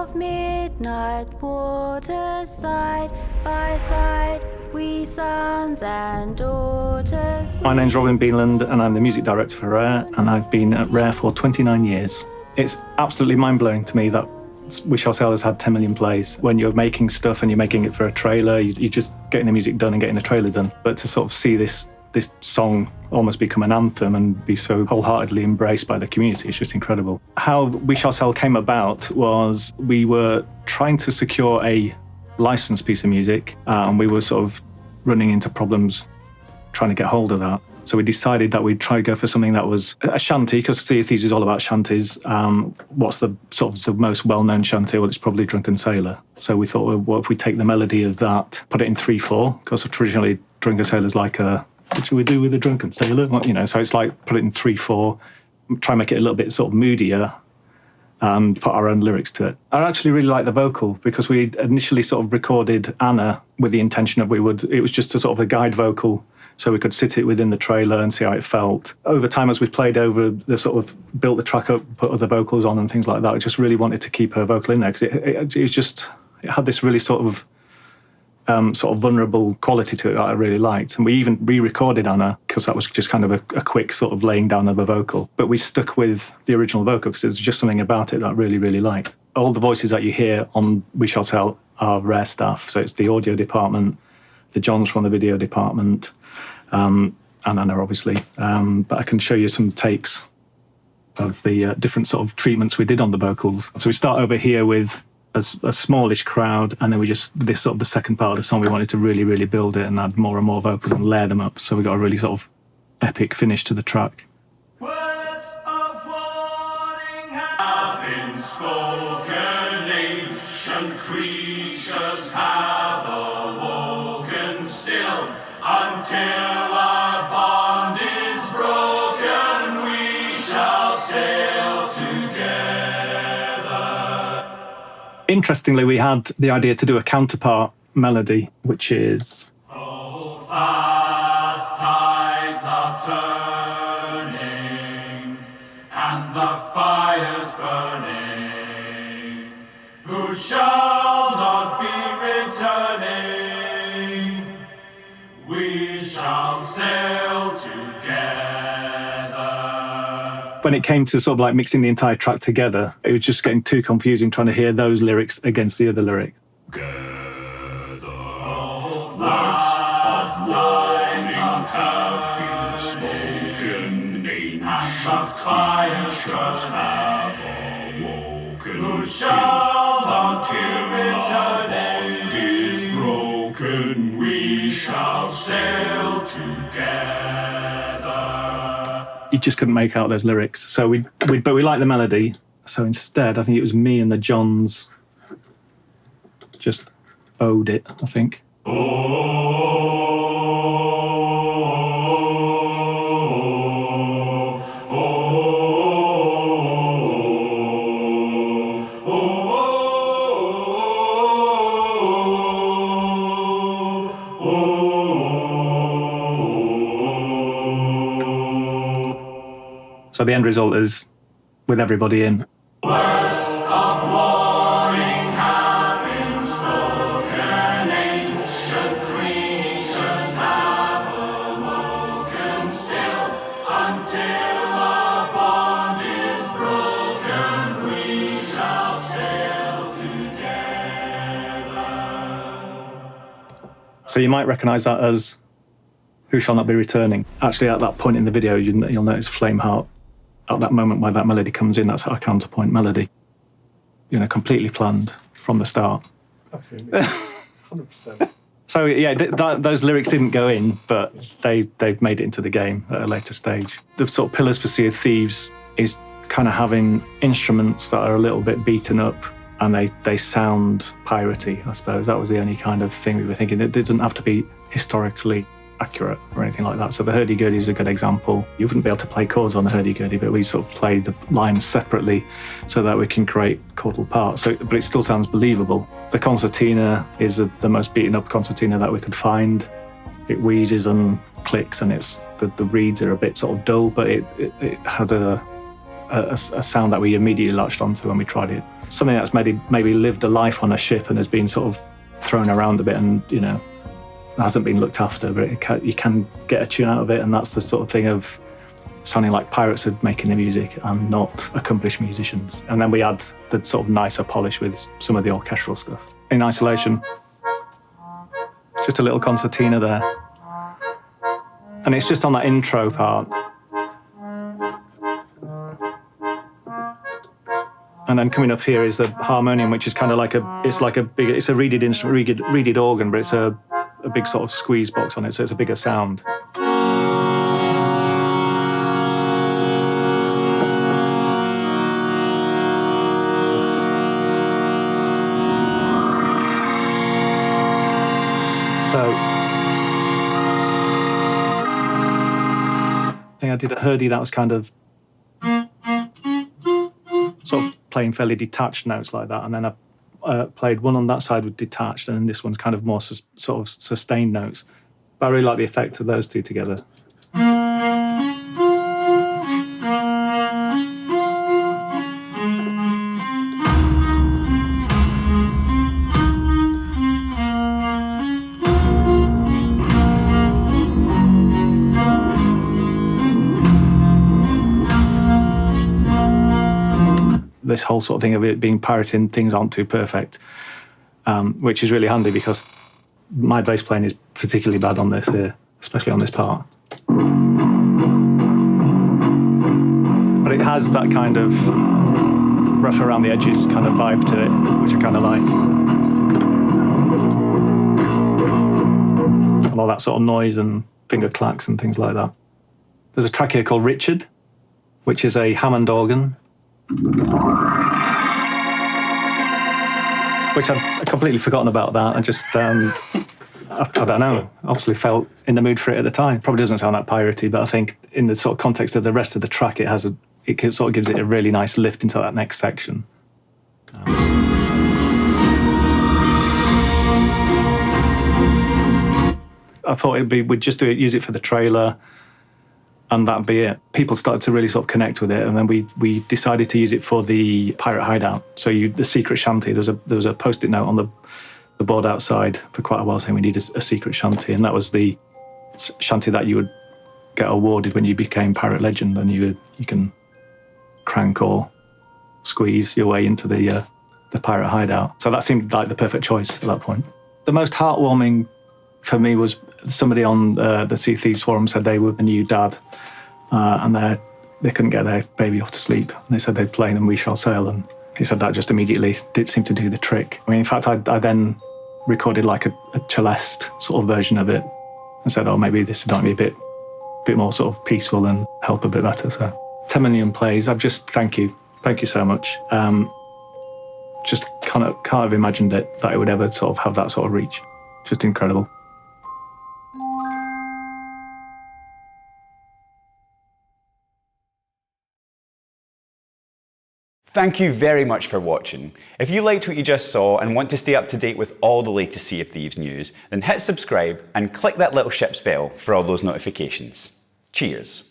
of midnight waters, side by side, we sons and daughters. My name's Robin Beeland and I'm the music director for Rare, and I've been at Rare for 29 years. It's absolutely mind-blowing to me that We Shall Sail has had 10 million plays. When you're making stuff and you're making it for a trailer, you're just getting the music done and getting the trailer done. But to sort of see this song almost become an anthem and be so wholeheartedly embraced by the community, it's just incredible. How We Shall Sail came about was we were trying to secure a licensed piece of music, and we were sort of running into problems trying to get hold of that. So we decided that we'd try to go for something that was a shanty, because Sea of Thieves is all about shanties. What's the sort of the most well-known shanty? Well, it's probably Drunken Sailor. So we thought, well, what if we take the melody of that, put it in 3/4, because traditionally Drunken Sailor's like what should we do with a Drunken Sailor? Well, so it's like put it in 3/4, try and make it a little bit sort of moodier, and put our own lyrics to it. I actually really like the vocal, because we initially sort of recorded Anna with the intention of it was just a sort of a guide vocal, so we could sit it within the trailer and see how it felt. Over time, as we played over, built the track up, put other vocals on and things like that, I just really wanted to keep her vocal in there, because it had this really sort of vulnerable quality to it that I really liked. And we even re-recorded Anna, because that was just kind of a quick sort of laying down of a vocal. But we stuck with the original vocal, because there's just something about it that I really, really liked. All the voices that you hear on We Shall Sail are Rare staff. So it's the audio department, the Johns from the video department, and Anna, obviously. But I can show you some takes of the different sort of treatments we did on the vocals. So we start over here with a smallish crowd, and then this sort of the second part of the song, we wanted to really, really build it and add more and more vocals and layer them up. So we got a really sort of epic finish to the track. Words of warning have been spoken, ancient creatures have awoken still, until our bond is broken, we shall sail together. Interestingly, we had the idea to do a counterpart melody, which is... Hold fast, tides are turning, and the fire's burning. Who shall not be returning? We shall sail together. When it came to sort of like mixing the entire track together, it was just getting too confusing trying to hear those lyrics against the other lyric. Who shall not be returning? Is broken, we shall sail together. You just couldn't make out those lyrics. So but we liked the melody. So instead, I think it was me and the Johns just owed it, I think. So the end result is with everybody in. Words of warning have been spoken, ancient creatures have awoken still, until our bond is broken, we shall sail together. So you might recognise that as Who Shall Not Be Returning. Actually, at that point in the video, you'll notice Flameheart. At that moment where that melody comes in, that's our counterpoint melody. Completely planned from the start. Absolutely, 100%. So yeah, those lyrics didn't go in, but they've made it into the game at a later stage. The sort of pillars for Sea of Thieves is kind of having instruments that are a little bit beaten up, and they sound piratey, I suppose. That was the only kind of thing we were thinking. It doesn't have to be historically accurate or anything like that. So the hurdy-gurdy is a good example. You wouldn't be able to play chords on a hurdy-gurdy, but we sort of play the lines separately so that we can create chordal parts. But it still sounds believable. The concertina is the most beaten up concertina that we could find. It wheezes and clicks, and the reeds are a bit sort of dull, but it had a a sound that we immediately latched onto when we tried it. Something that's maybe lived a life on a ship and has been sort of thrown around a bit and, you know, hasn't been looked after, but you can get a tune out of it, and that's the sort of thing of sounding like pirates are making the music and not accomplished musicians. And then we add the sort of nicer polish with some of the orchestral stuff. In isolation, just a little concertina there. And it's just on that intro part. And then coming up here is the harmonium, which is kind of like it's a reeded instrument, reeded organ, but it's a big sort of squeeze box on it, so it's a bigger sound. So I think I did a Hurdy that was kind of sort of playing fairly detached notes like that, and then I played one on that side with detached, and this one's kind of more sort of sustained notes. But I really like the effect of those two together. This whole sort of thing of it being pirating, things aren't too perfect, which is really handy because my bass playing is particularly bad on this here, especially on this part. But it has that kind of rough around the edges kind of vibe to it, which I kind of like. And all that sort of noise and finger clacks and things like that. There's a track here called Richard, which is a Hammond organ, which I'd completely forgotten about that. I just, I don't know, obviously felt in the mood for it at the time. Probably doesn't sound that piratey, but I think in the sort of context of the rest of the track, it sort of gives it a really nice lift into that next section. I thought we'd just use it for the trailer, and that'd be it. People started to really sort of connect with it, and then we decided to use it for the pirate hideout. So the secret shanty, there was a post-it note on the board outside for quite a while saying we need a secret shanty, and that was the shanty that you would get awarded when you became pirate legend, and you can crank or squeeze your way into the pirate hideout. So that seemed like the perfect choice at that point. The most heartwarming for me was somebody on the Thieves forum said they were a new dad, and they couldn't get their baby off to sleep. And they said they'd play And We Shall Sail, and he said that just immediately did seem to do the trick. I mean, in fact, I then recorded like a celeste sort of version of it and said, oh, maybe this might be a bit more sort of peaceful and help a bit better. So 10 million plays. Thank you so much. Just can't have imagined that it would ever sort of have that sort of reach. Just incredible. Thank you very much for watching. If you liked what you just saw and want to stay up to date with all the latest Sea of Thieves news, then hit subscribe and click that little ship's bell for all those notifications. Cheers.